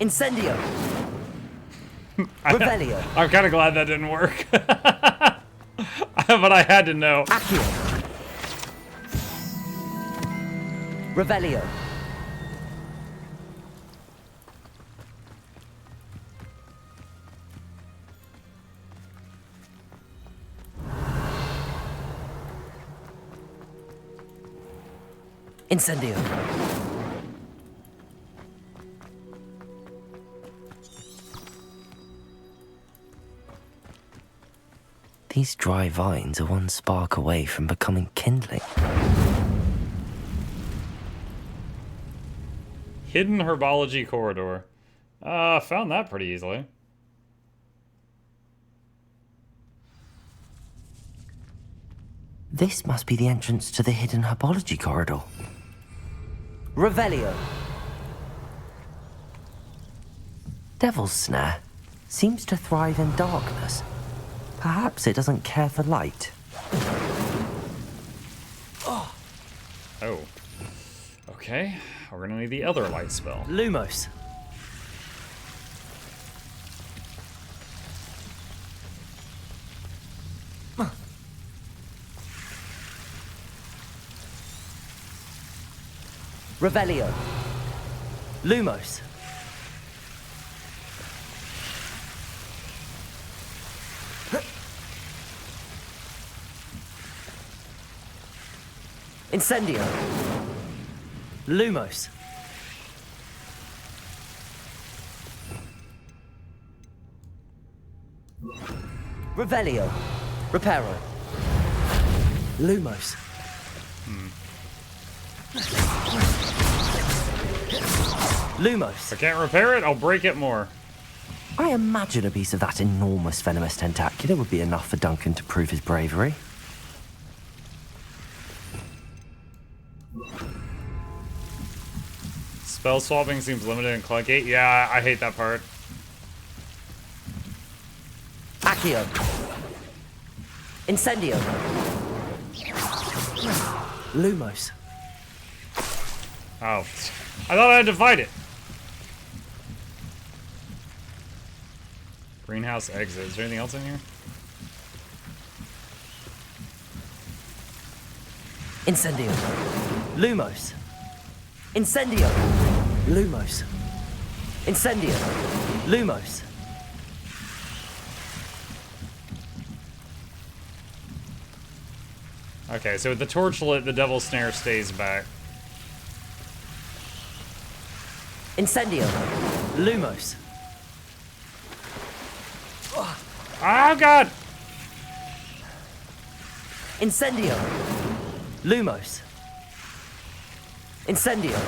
Incendio. Revelio. I'm kind of glad that didn't work. But I had to know. Accio. Revelio. Incendio. These dry vines are one spark away from becoming kindling. Hidden herbology corridor. Found that pretty easily. This must be the entrance to the hidden herbology corridor. Revelio. Devil's Snare seems to thrive in darkness. Perhaps it doesn't care for light. Oh. Okay, we're gonna need the other light spell. Lumos. Revelio. Lumos. Incendio. Lumos. Revelio. Reparo. Lumos. Lumos. If I can't repair it, I'll break it more. I imagine a piece of that enormous venomous tentacular would be enough for Duncan to prove his bravery. Spell swapping seems limited in Clunkgate. Yeah, I hate that part. Accio. Incendio. Lumos. Oh. I thought I had to fight it. Greenhouse exit. Is there anything else in here? Incendio. Lumos. Incendio. Lumos. Incendio. Lumos. Okay, so with the torch lit, the Devil's Snare stays back. Incendio. Lumos. Oh, God! Incendio. Lumos. Incendio.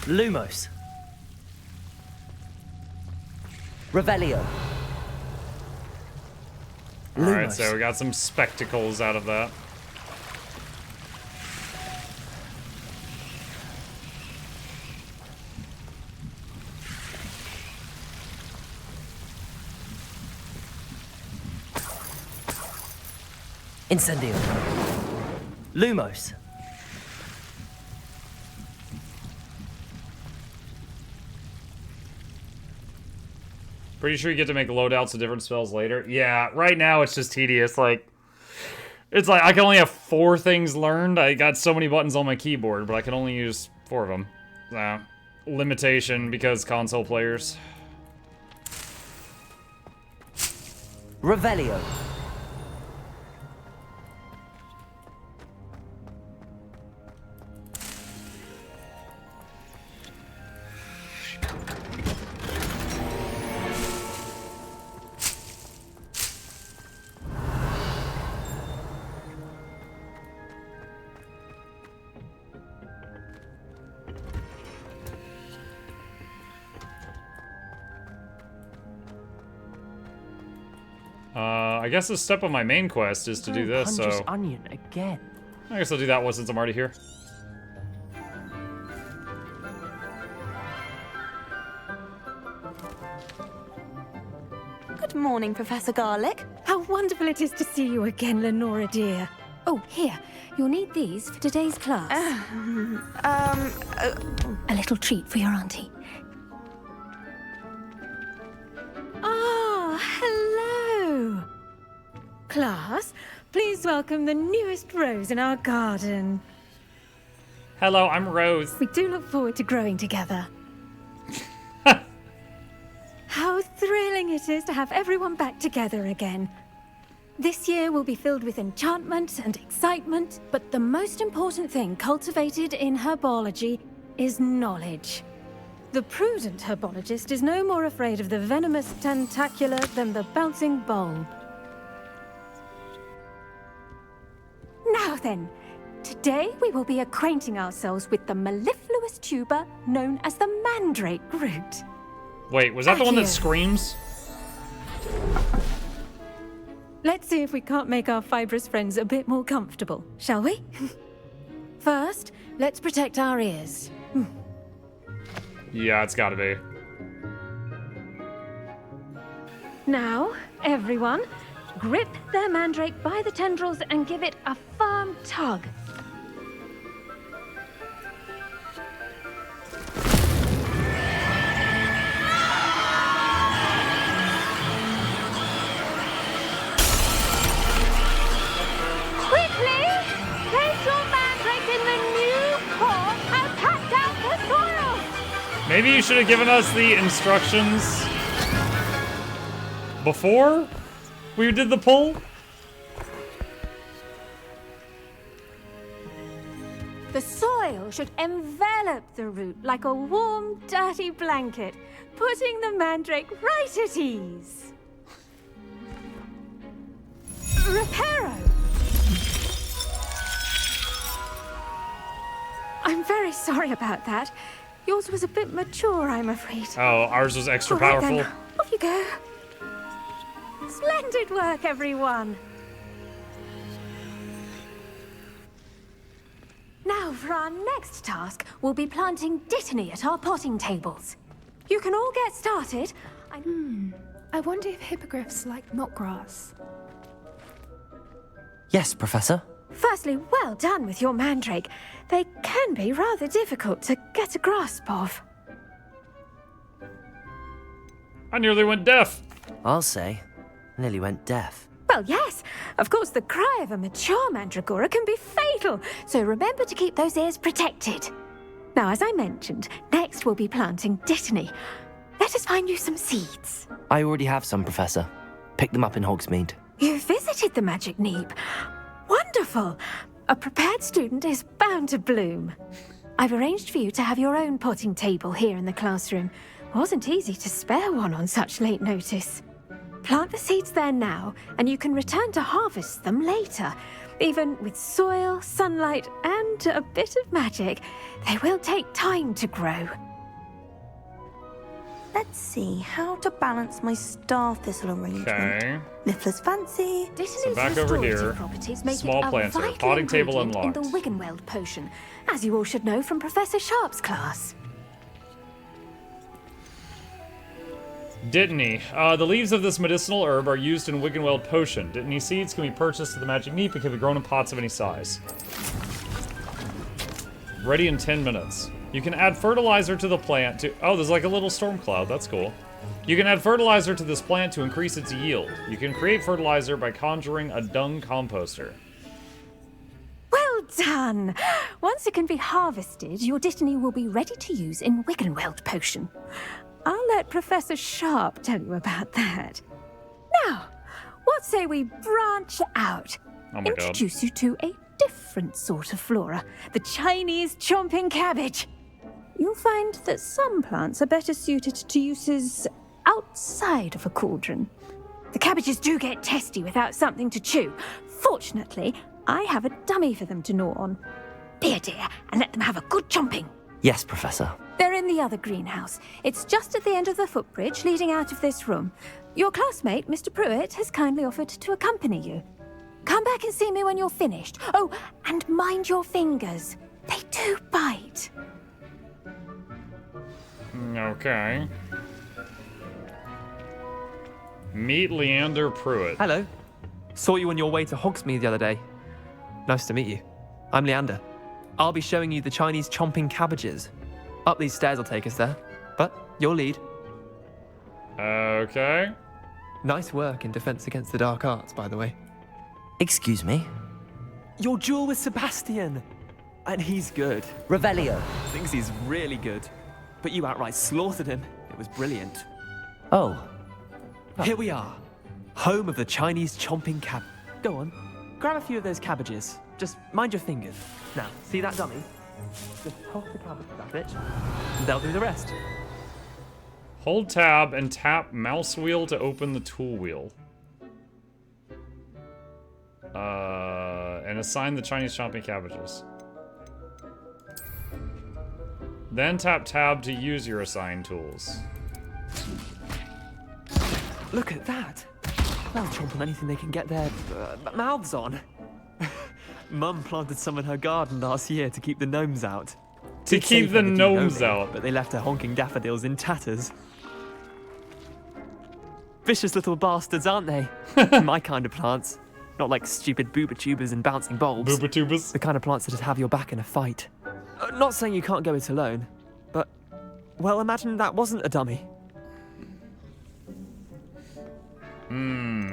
Lumos. Revelio. Alright, so we got some spectacles out of that. Incendio. Lumos. Pretty sure you get to make loadouts of different spells later. Yeah, right now it's just tedious. It's like I can only have 4 things learned. I got so many buttons on my keyboard, but I can only use 4 of them. Limitation because console players. Revelio. I guess the step of my main quest is to do this, so... onion again. I guess I'll do that one since I'm already here. Good morning, Professor Garlick. How wonderful it is to see you again, Lenora dear. Oh, here. You'll need these for today's class. A little treat for your auntie. Ah, hello. Class, please welcome the newest rose in our garden. Hello, I'm Rose. We do look forward to growing together. How thrilling it is to have everyone back together again. This year will be filled with enchantment and excitement, but the most important thing cultivated in herbology is knowledge. The prudent herbologist is no more afraid of the venomous tentacula than the bouncing bulb. Now then, today we will be acquainting ourselves with the mellifluous tuber known as the mandrake root. Wait, was that the one that Accio. screams? Let's see if we can't make our fibrous friends a bit more comfortable, shall we? First, let's protect our ears. Yeah, it's gotta be. Now, everyone, grip their mandrake by the tendrils and give it a firm tug. Quickly! Place your mandrake in the new pot and pat down the soil! Maybe you should have given us the instructions before we did the pull? The soil should envelop the root like a warm, dirty blanket, putting the mandrake right at ease. Reparo! I'm very sorry about that. Yours was a bit mature, I'm afraid. Oh, ours was extra All right, powerful. then. Off you go. Splendid work, everyone. Now, for our next task, we'll be planting dittany at our potting tables. You can all get started. I wonder if hippogriffs like knotgrass. Yes, Professor. Firstly, well done with your mandrake. They can be rather difficult to get a grasp of. I nearly went deaf. I'll say. I nearly went deaf. Well, yes. Of course, the cry of a mature mandragora can be fatal, so remember to keep those ears protected. Now, as I mentioned, next we'll be planting dittany. Let us find you some seeds. I already have some, Professor. Picked them up in Hogsmeade. You visited the Magic Neep. Wonderful! A prepared student is bound to bloom. I've arranged for you to have your own potting table here in the classroom. Wasn't easy to spare one on such late notice. Plant the seeds there now, and you can return to harvest them later. Even with soil, sunlight, and a bit of magic, they will take time to grow. Let's see how to balance my star thistle arrangement. Okay. Niffler's fancy. Dittany's back over restorative here. properties make Small it a planter. vital Potting table ingredient in the unlocked. Wiggenweld potion, as you all should know from Professor Sharp's class. Dittany. The leaves of this medicinal herb are used in Wiggenweld potion. Dittany seeds can be purchased at the Magic Neep and can be grown in pots of any size. Ready in 10 minutes. You can add fertilizer to the plant to... Oh, there's like a little storm cloud. That's cool. You can add fertilizer to this plant to increase its yield. You can create fertilizer by conjuring a dung composter. Well done! Once it can be harvested, your dittany will be ready to use in Wiggenweld potion. I'll let Professor Sharp tell you about that. Now, what say we branch out? Oh my god. Introduce you to a different sort of flora, the Chinese chomping cabbage. You'll find that some plants are better suited to uses outside of a cauldron. The cabbages do get testy without something to chew. Fortunately, I have a dummy for them to gnaw on. Be a dear and let them have a good chomping. Yes, Professor. They're in the other greenhouse. It's just at the end of the footbridge leading out of this room. Your classmate, Mr. Pruitt, has kindly offered to accompany you. Come back and see me when you're finished. Oh, and mind your fingers. They do bite. Okay. Meet Leander Pruitt. Hello. Saw you on your way to Hogsmeade the other day. Nice to meet you. I'm Leander. I'll be showing you the Chinese chomping cabbages. Up these stairs will take us there, but your lead. Okay. Nice work in defense against the dark arts, by the way. Excuse me? Your duel with Sebastian! And he's good. Revelio. Thinks he's really good. But you outright slaughtered him. It was brilliant. Oh. Here we are. Home of the Chinese chomping cab. Go on. Grab a few of those cabbages. Just mind your fingers. Now, see that dummy? Just toss the cabbage to that bitch, and they'll do the rest. Hold tab and tap mouse wheel to open the tool wheel. And assign the Chinese chomping cabbages. Then tap tab to use your assigned tools. Look at that. They'll chomp on anything they can get their mouths on. Mum planted some in her garden last year to keep the gnomes out. To keep the gnomes out. But they left her honking daffodils in tatters. Vicious little bastards, aren't they? My kind of plants. Not like stupid booba tubers and bouncing bulbs. Booba tubers? The kind of plants that'd have your back in a fight. Not saying you can't go it alone, but, well, imagine that wasn't a dummy.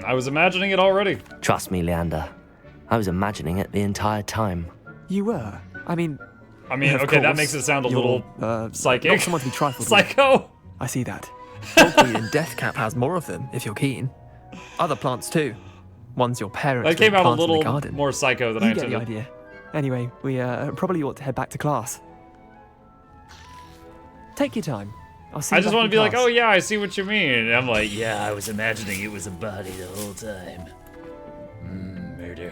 I was imagining it already. Trust me, Leander. I was imagining it the entire time. You were? I mean, Okay, course, that makes it sound a little psychic. Not someone to be trifled with. Psycho! I see that. Hopefully, and Deathcap has more of them, if you're keen. Other plants, too. Ones your parents That came out a planted in the little garden. more psycho than I You get intended. the idea. Anyway, we probably ought to head back to class. Take your time. I'll see you I just back want in to be like, class. oh yeah, I see what you mean. And I'm like, yeah, I was imagining it was a body the whole time. Murder.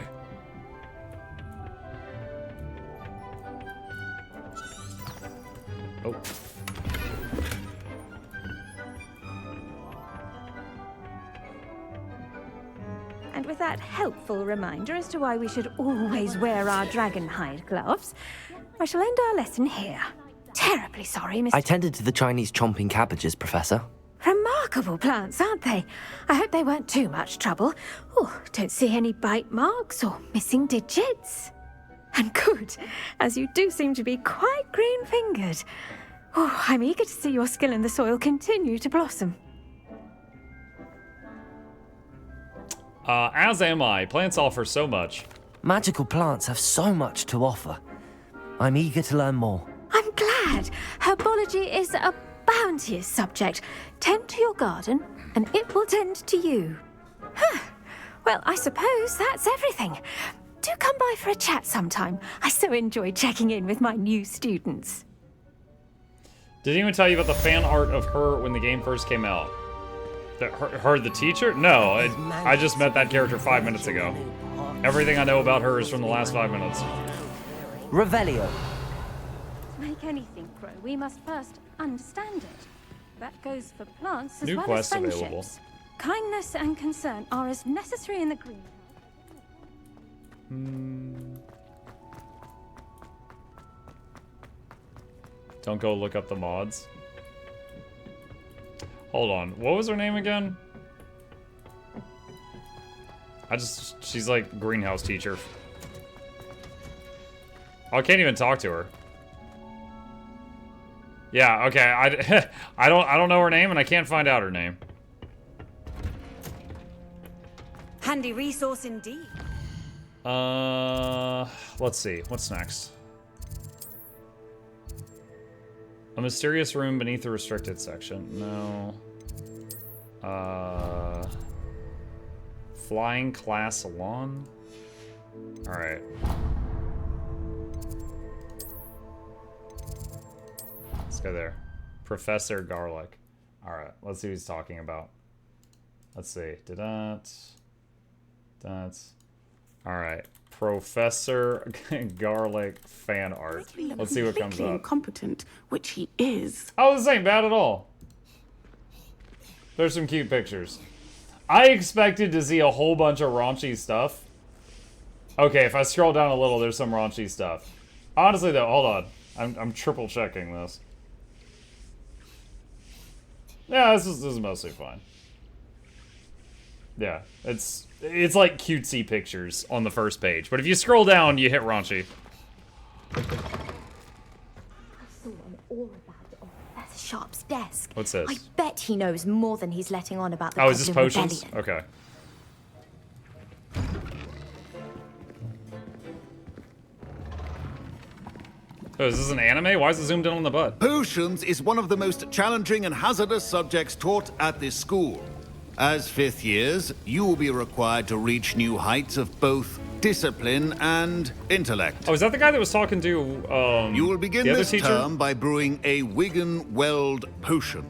Oh. And with that helpful reminder as to why we should always wear our dragon hide gloves, I shall end our lesson here. Terribly sorry, Mr. I tended to the Chinese chomping cabbages, Professor. Remarkable plants, aren't they? I hope they weren't too much trouble. Oh, don't see any bite marks or missing digits. And good, as you do seem to be quite green-fingered. Oh, I'm eager to see your skill in the soil continue to blossom. As am I. Plants offer so much. Magical plants have so much to offer. I'm eager to learn more. I'm glad. Herbology is a bounteous subject. Tend to your garden, and it will tend to you. Huh. Well, I suppose that's everything. Do come by for a chat sometime. I so enjoy checking in with my new students. Did anyone tell you about the fan art of her when the game first came out? Her the teacher? No, I just met that character 5 minutes ago. Everything I know about her is from the last 5 minutes. Revelio. To make anything grow, we must first understand it. That goes for plants as New well quest as friendships. available. Kindness and concern are as necessary in the green. Don't go look up the mods. Hold on. What was her name again? She's like greenhouse teacher. Oh, I can't even talk to her. Yeah, okay. I don't know her name and I can't find out her name. Handy resource indeed. Let's see. What's next? A mysterious room beneath the restricted section. No. Flying class salon? Alright. Let's go there. Professor Garlic. Alright, let's see what he's talking about. Let's see. That's... Alright. Professor Garlic fan art. Let's see what comes Completely up. incompetent, which he is. Oh, this ain't bad at all. There's some cute pictures. I expected to see a whole bunch of raunchy stuff. Okay, if I scroll down a little, there's some raunchy stuff. Honestly, though, hold on. I'm triple checking this. Yeah, this is mostly fine. Yeah, it's like cutesy pictures on the first page, but if you scroll down, you hit raunchy. I saw all about it on Professor Sharp's desk. What's this? I bet he knows more than he's letting on about the Oh, is this Goblin potions? Rebellion. Okay. Oh, is this an anime? Why is it zoomed in on the butt? Potions is one of the most challenging and hazardous subjects taught at this school. As fifth years, you will be required to reach new heights of both discipline and intellect. Oh, is that the guy that was talking to, You will begin the other this teacher? term by brewing a Wigan Weld potion.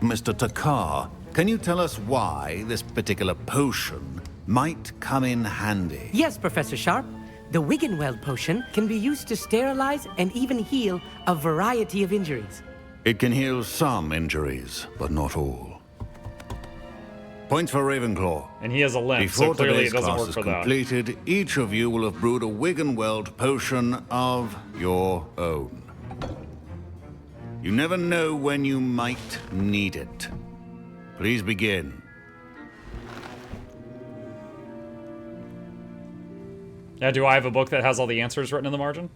Mr. Takar, can you tell us why this particular potion might come in handy? Yes, Professor Sharp. The Wiggenweld potion can be used to sterilize and even heal a variety of injuries. It can heal some injuries, but not all. Points for Ravenclaw. And he has a limp, Before so clearly today's it doesn't class work is for that. completed, each of you will have brewed a Wiggenweld potion of your own. You never know when you might need it. Please begin. Now, do I have a book that has all the answers written in the margin?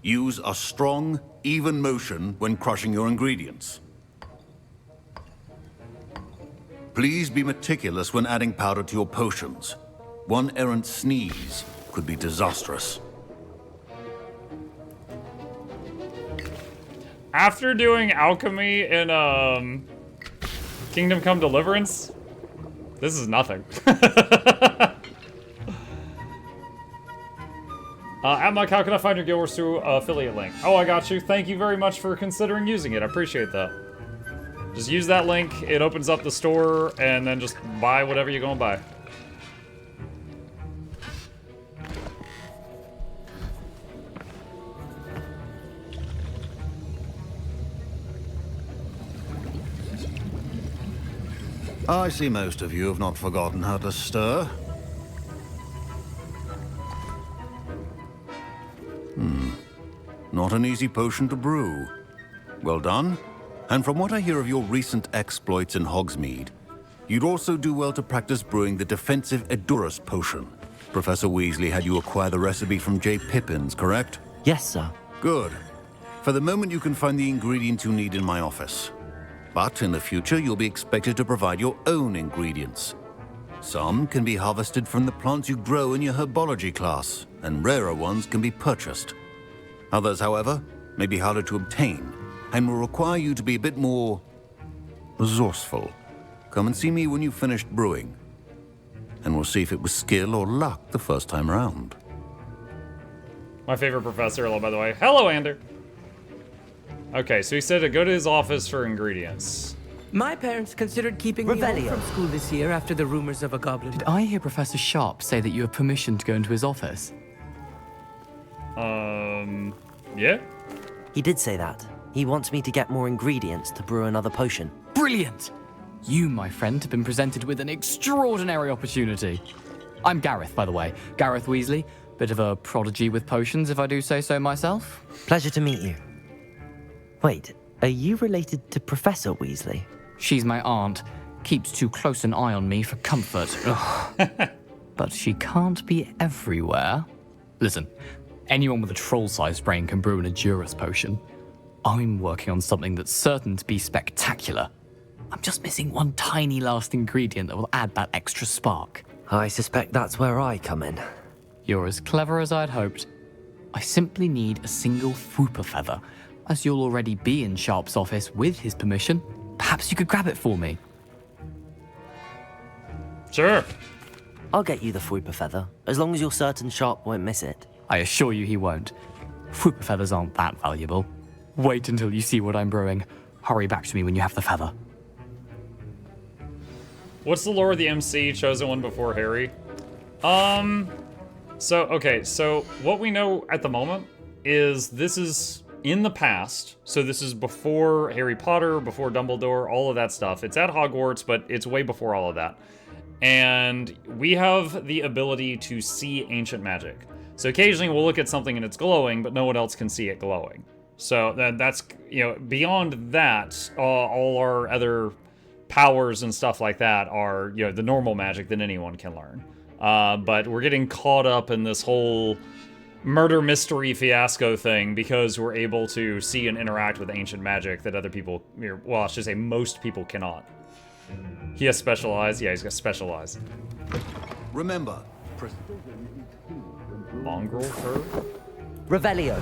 Use a strong, even motion when crushing your ingredients. Please be meticulous when adding powder to your potions. One errant sneeze could be disastrous. After doing alchemy in, Kingdom Come Deliverance, this is nothing. Atmuk, how can I find your Guild Wars through affiliate link? Oh, I got you. Thank you very much for considering using it. I appreciate that. Just use that link. It opens up the store, and then just buy whatever you're gonna buy. I see most of you have not forgotten how to stir. Not an easy potion to brew. Well done. And from what I hear of your recent exploits in Hogsmeade, you'd also do well to practice brewing the defensive Edurus potion. Professor Weasley had you acquire the recipe from J. Pippins, correct? Yes, sir. Good. For the moment, you can find the ingredients you need in my office. But in the future, you'll be expected to provide your own ingredients. Some can be harvested from the plants you grow in your herbology class, and rarer ones can be purchased. Others, however, may be harder to obtain, and will require you to be a bit more resourceful. Come and see me when you've finished brewing, and we'll see if it was skill or luck the first time round. My favorite professor, by the way. Hello, Ander. Okay, so he said to go to his office for ingredients. My parents considered keeping me home Revelio. from school this year after the rumors of a goblin. Did I hear Professor Sharp say that you have permission to go into his office? Yeah? He did say that. He wants me to get more ingredients to brew another potion. Brilliant! You, my friend, have been presented with an extraordinary opportunity. I'm Gareth, by the way. Gareth Weasley. Bit of a prodigy with potions, if I do say so myself. Pleasure to meet you. Wait, are you related to Professor Weasley? She's my aunt. Keeps too close an eye on me for comfort. Ugh. But she can't be everywhere. Listen, anyone with a troll-sized brain can brew an Edurus potion. I'm working on something that's certain to be spectacular. I'm just missing one tiny last ingredient that will add that extra spark. I suspect that's where I come in. You're as clever as I'd hoped. I simply need a single Fwooper feather. As you'll already be in Sharp's office with his permission, perhaps you could grab it for me. Sure. I'll get you the Fwooper feather, as long as you're certain Sharp won't miss it. I assure you he won't. Fwooper feathers aren't that valuable. Wait until you see what I'm brewing. Hurry back to me when you have the feather. What's the lore of the MC, chosen one before Harry? So what we know at the moment is this is in the past. So this is before Harry Potter, before Dumbledore, all of that stuff. It's at Hogwarts, but it's way before all of that. And we have the ability to see ancient magic. So occasionally we'll look at something and it's glowing, but no one else can see it glowing. So that's, you know, beyond that, all our other powers and stuff like that are, you know, the normal magic that anyone can learn. But we're getting caught up in this whole murder mystery fiasco thing because we're able to see and interact with ancient magic that other people, well, I should say most people cannot. He has specialized. Yeah, he's got specialized. Remember, mongrel fur? Revelio.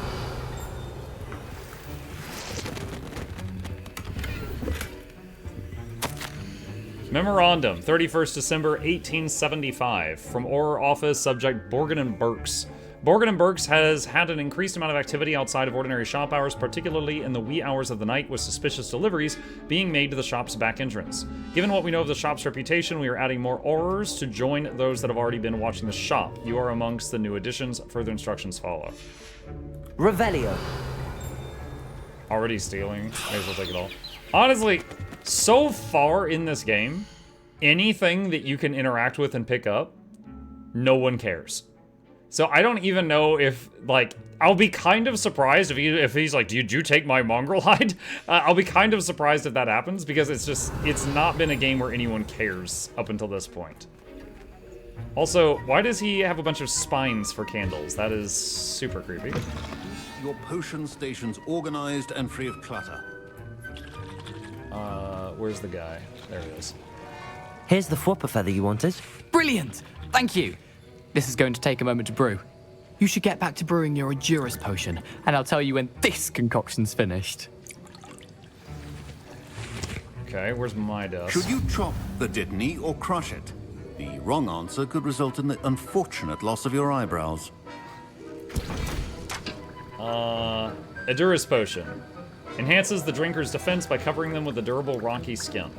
Memorandum, 31st December 1875. From Auror Office, subject Borgin and Burks. Borgin and Burks has had an increased amount of activity outside of ordinary shop hours, particularly in the wee hours of the night, with suspicious deliveries being made to the shop's back entrance. Given what we know of the shop's reputation, we are adding more Aurors to join those that have already been watching the shop. You are amongst the new additions. Further instructions follow. Revelio. Already stealing. May as well take it all. Honestly, so far in this game, anything that you can interact with and pick up, no one cares. So I don't even know if, like, I'll be kind of surprised if he's like, did you take my mongrel hide? I'll be kind of surprised if that happens, because it's not been a game where anyone cares up until this point. Also, why does he have a bunch of spines for candles? That is super creepy. Your potion station's organized and free of clutter. Where's the guy? There he is. Here's the Fwopper feather you wanted. Brilliant! Thank you! This is going to take a moment to brew. You should get back to brewing your Adurus potion, and I'll tell you when this concoction's finished. Okay, where's my dust? Should you chop the Dittany or crush it? The wrong answer could result in the unfortunate loss of your eyebrows. Adurus potion. Enhances the drinker's defense by covering them with a durable rocky skin.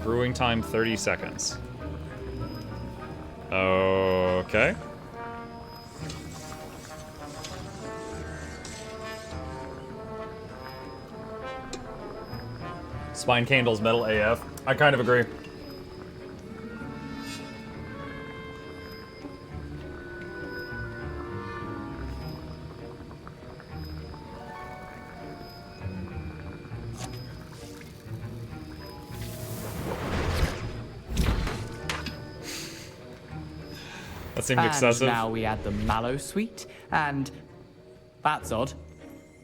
Brewing time 30 seconds. Okay. Spine candles, metal AF. I kind of agree. That seemed excessive. And now we add the mallow sweet, and that's odd.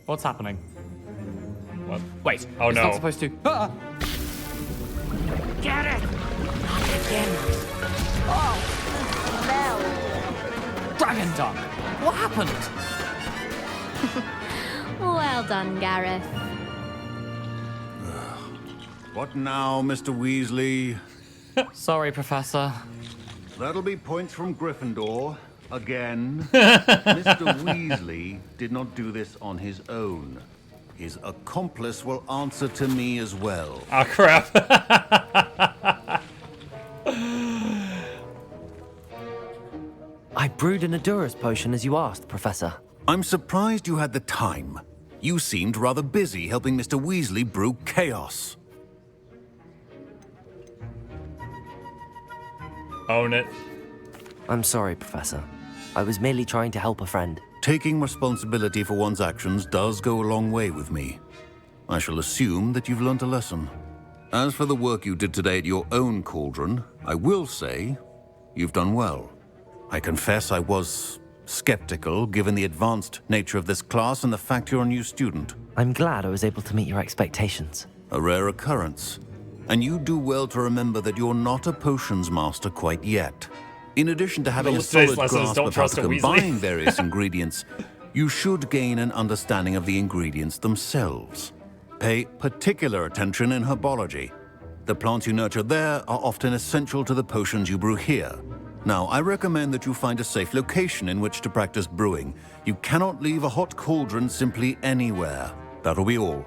What's happening? What? Wait. Oh, it's no. Not supposed to. Get it! Not again. Oh, smell. Dragon tongue. What happened? Well done, Gareth. What now, Mr. Weasley? Sorry, Professor. That'll be points from Gryffindor. Again. Mr. Weasley did not do this on his own. His accomplice will answer to me as well. Oh, crap. I brewed an Adurus potion as you asked, Professor. I'm surprised you had the time. You seemed rather busy helping Mr. Weasley brew chaos. Own it. I'm sorry, Professor. I was merely trying to help a friend. Taking responsibility for one's actions does go a long way with me. I shall assume that you've learnt a lesson. As for the work you did today at your own cauldron, I will say you've done well. I confess I was skeptical, given the advanced nature of this class and the fact you're a new student. I'm glad I was able to meet your expectations. A rare occurrence. And you do well to remember that you're not a potions master quite yet. In addition to having a solid grasp of how to combine various ingredients, you should gain an understanding of the ingredients themselves. Pay particular attention in herbology. The plants you nurture there are often essential to the potions you brew here. Now, I recommend that you find a safe location in which to practice brewing. You cannot leave a hot cauldron simply anywhere. That'll be all.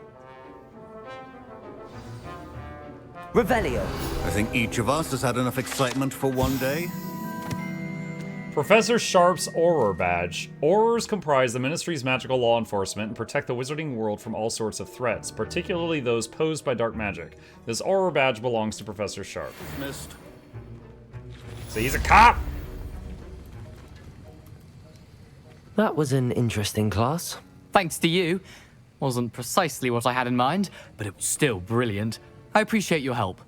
Revelio. I think each of us has had enough excitement for one day. Professor Sharp's Auror Badge. Aurors comprise the Ministry's magical law enforcement and protect the wizarding world from all sorts of threats, particularly those posed by dark magic. This Auror Badge belongs to Professor Sharp. Missed. So he's a cop! That was an interesting class. Thanks to you. Wasn't precisely what I had in mind, but it was still brilliant. I appreciate your help.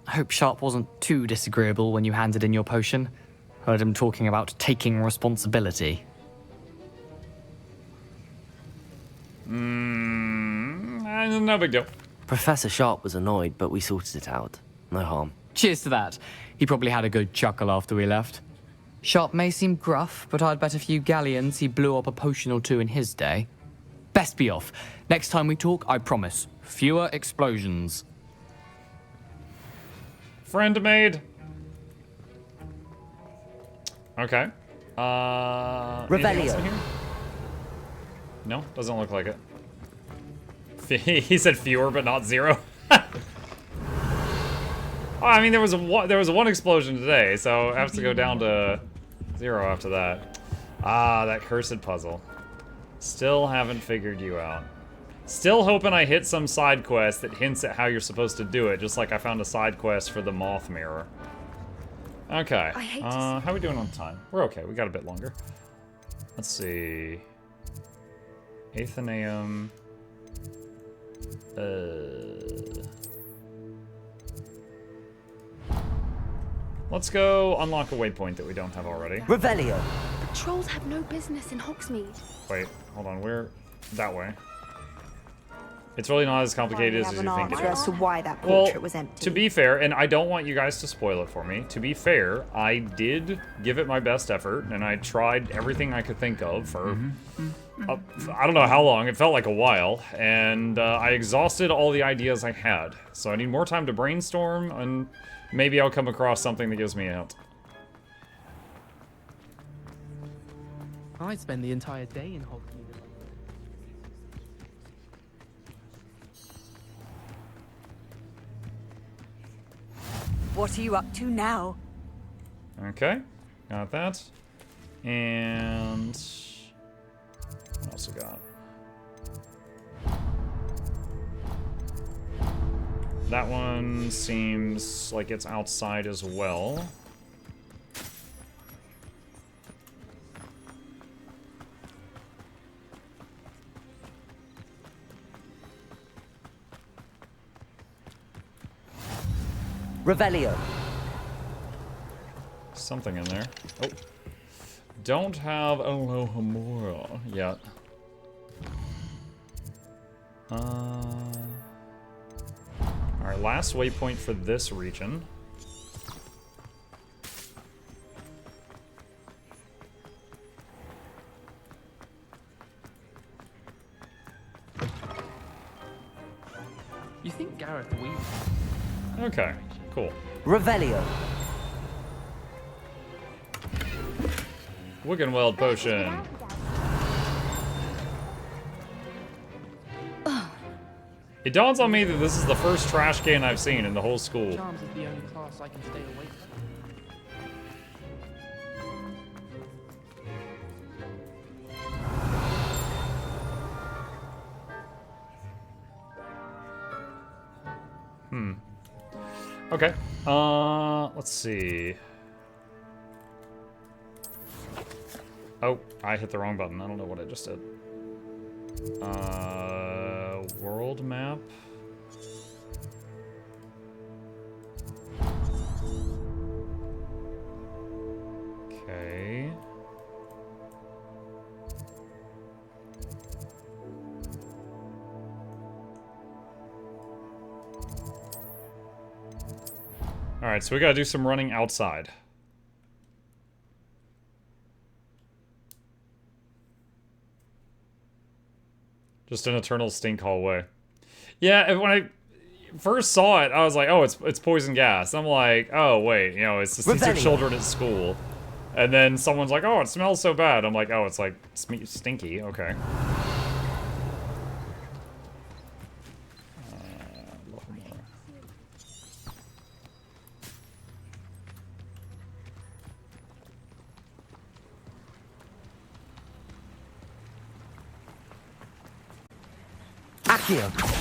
I hope Sharp wasn't too disagreeable when you handed in your potion. Heard him talking about taking responsibility. No big deal. Professor Sharp was annoyed, but we sorted it out. No harm. Cheers to that. He probably had a good chuckle after we left. Sharp may seem gruff, but I'd bet a few galleons he blew up a potion or two in his day. Best be off. Next time we talk, I promise. Fewer explosions. Friend made. Okay. Anything else in here? No, doesn't look like it. He said fewer, but not zero. Oh, I mean, there was one explosion today, so it has to go down to 0 after that. Ah, that cursed puzzle. Still haven't figured you out. Still hoping I hit some side quest that hints at how you're supposed to do it, just like I found a side quest for the moth mirror. Okay. How are we doing on time? We're okay. We got a bit longer. Let's see. Athenaeum. Let's go unlock a waypoint that we don't have already. Revelio. The trolls have no business in Hogsmeade. Wait, hold on. Where? That way. It's really not as complicated as you think it is. As to why that portrait was empty. To be fair, and I don't want you guys to spoil it for me, to be fair, I did give it my best effort, and I tried everything I could think of for, I don't know how long, it felt like a while, and I exhausted all the ideas I had. So I need more time to brainstorm, and maybe I'll come across something that gives me a hint. I spend the entire day in Hogwarts. What are you up to now? Okay, got that. And what else we got? That one seems like it's outside as well. Revelio. Something in there. Oh. Don't have Alohomora yet. Alright, last waypoint for this region. You think Gareth weeps? Okay, cool. Revelio. Wiggenweld potion. It dawns on me that this is the first trash can I've seen in the whole school. Charms is the only class I can stay awake from. Okay. Let's see. Oh, I hit the wrong button. I don't know what I just did. World map. Okay. All right, so we gotta do some running outside. Just an eternal stink hallway. Yeah, when I first saw it, I was like, oh, it's poison gas. I'm like, oh, wait, you know, it's just these are children at school. And then someone's like, oh, it smells so bad. I'm like, oh, it's like stinky. Okay. Accio.